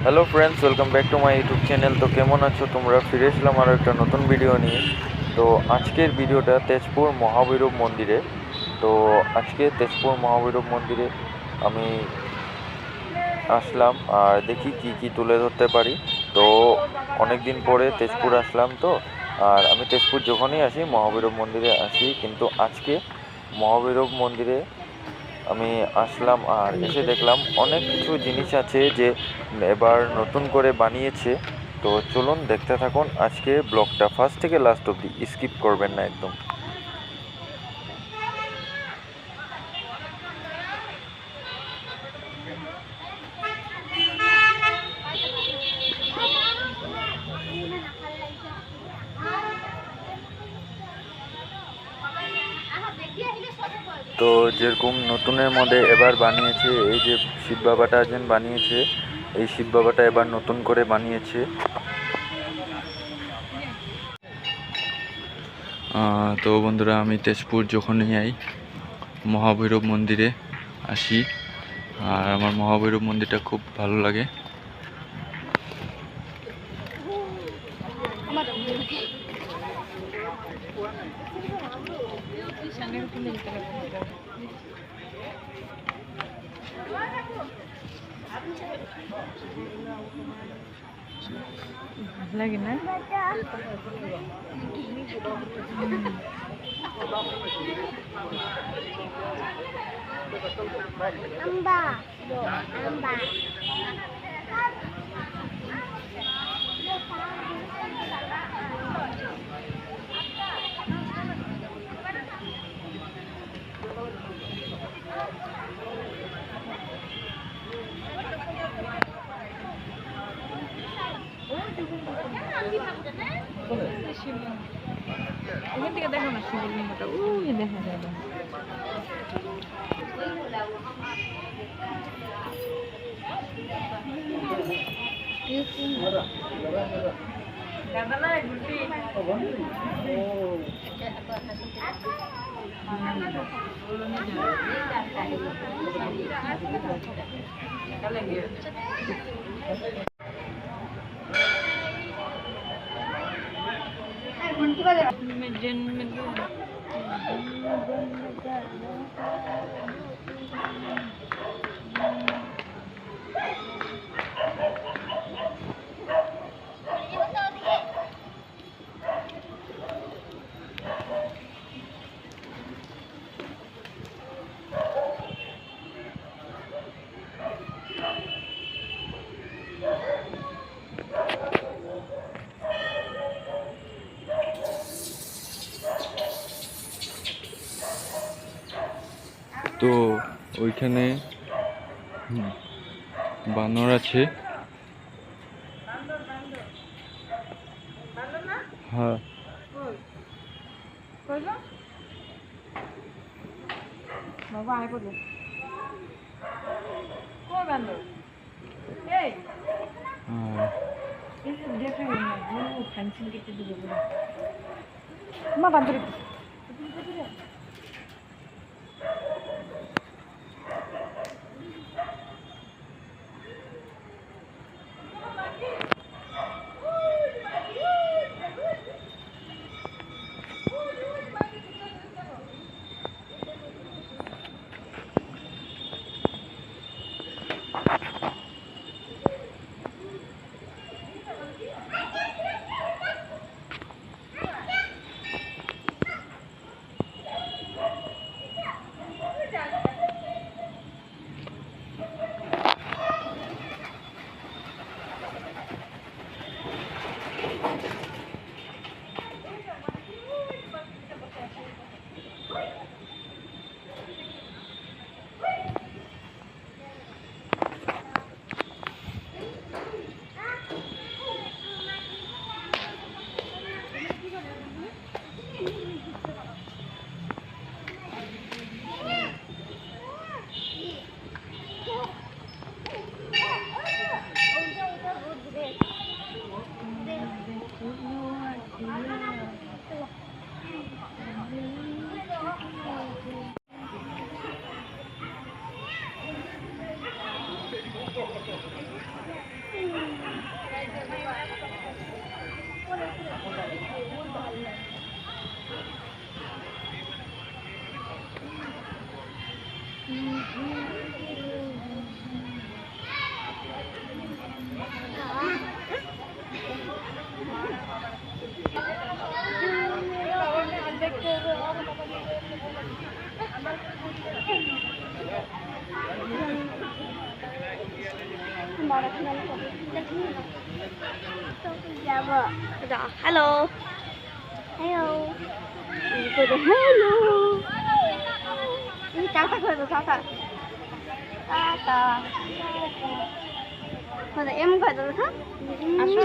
Hello friends, welcome back to my YouTube channel. তো কেমন আছো তোমরা? ফিরে এসলাম আরও একটা নতুন ভিডিও নিয়ে। তো আজকের ভিডিওটা তেজপুর মহাভৈরব মন্দিরে। তো আজকে তেজপুর মহাভৈরব মন্দিরে আমি আসলাম আর দেখি কি কি তুলে ধরতে পারি। তো অনেক দিন পরে তেজপুর আসলাম। তো আর আমি তেজপুর যখনই আসি মহাভৈরব মন্দিরে আসি, কিন্তু আজকে মহাভৈরব মন্দিরে আমি আসলাম আর এসে দেখলাম অনেক কিছু জিনিস আছে যে এবার নতুন করে বানিয়েছে। তো চলুন দেখতে থাকুন আজকে ব্লগটা ফার্স্ট থেকে লাস্ট অবধি, স্কিপ করবেন না একদম। তো যেরকম নতুনের মধ্যে এবার বানিয়েছে, এই যে শিব বাবাটা যেন বানিয়েছে, এই শিব বাবাটা এবার নতুন করে বানিয়েছে। তো বন্ধুরা, আমি তেজপুর যখনই যাই মহাভৈরব মন্দিরে আসি, আর আমার মহাভৈরব মন্দিরটা খুব ভালো লাগে। লাগে না আম্বা আম্বা এখান থেকে দেখো না শিবলিঙ্গটা, ওই দেখা যাবে। তো ওইখানে বানর আছে। হ্যাঁ, বাবা আয় পড়লো কই বান্দর এই দেখা না ও ফ্যান্সিং কেটে দিবে বলে মা বান্দর হ্যালো হ্যালো হ্যালো টাটা করে দাও টাটা টাটা এম করে দাও হ্যাঁ আসো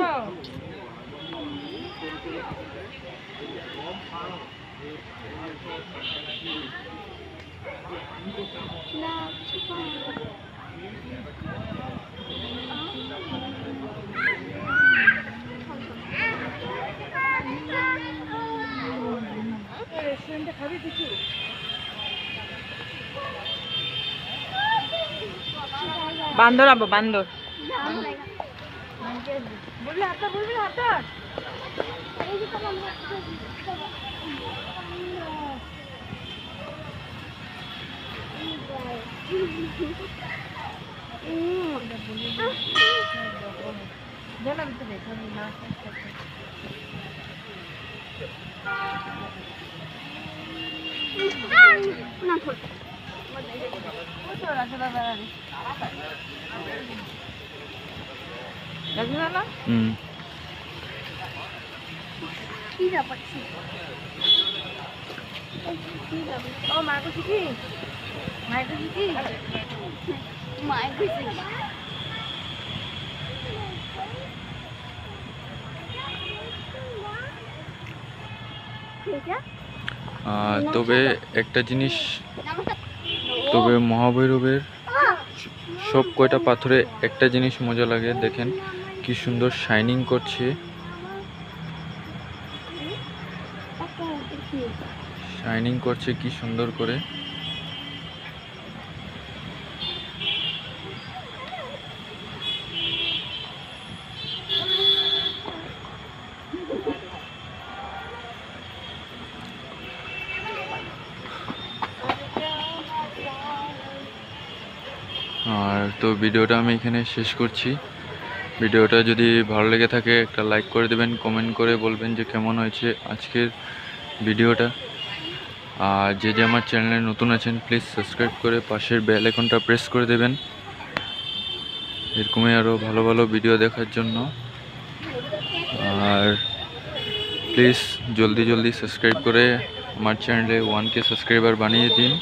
রেস্টুরেন্টে খাবি কিছু বান্দর আবো বান্দর বলবি হাতটা জানাম তো দেখো না না ছোট রাজনালা কি ব্যাপার ও মাকে শিখি মাকে শিখি মায়ের কাছে তবে একটা জিনিস, তবে মহাভৈরবের সব কয়টা পাথরে একটা জিনিস মজা লাগে, দেখেন কি সুন্দর শাইনিং করছে, শাইনিং করছে কি সুন্দর করে। আর তো ভিডিওটা আমি এখানে শেষ করছি। ভিডিওটা যদি ভালো লেগে থাকে একটা লাইক করে দেবেন, কমেন্ট করে বলবেন যে কেমন হয়েছে আজকের ভিডিওটা। আর যে যে আমার চ্যানেলে নতুন আছেন প্লিজ সাবস্ক্রাইব করে পাশের বেল আইকনটা প্রেস করে দেবেন এরকমই আরও ভালো ভালো ভিডিও দেখার জন্য। আর প্লিজ জলদি জলদি সাবস্ক্রাইব করে আমার চ্যানেলে 1K সাবস্ক্রাইবার বানিয়ে দিন।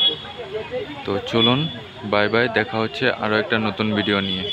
তো চলুন, বাই বাই, দেখা হচ্ছে আরও একটা নতুন ভিডিও নিয়ে।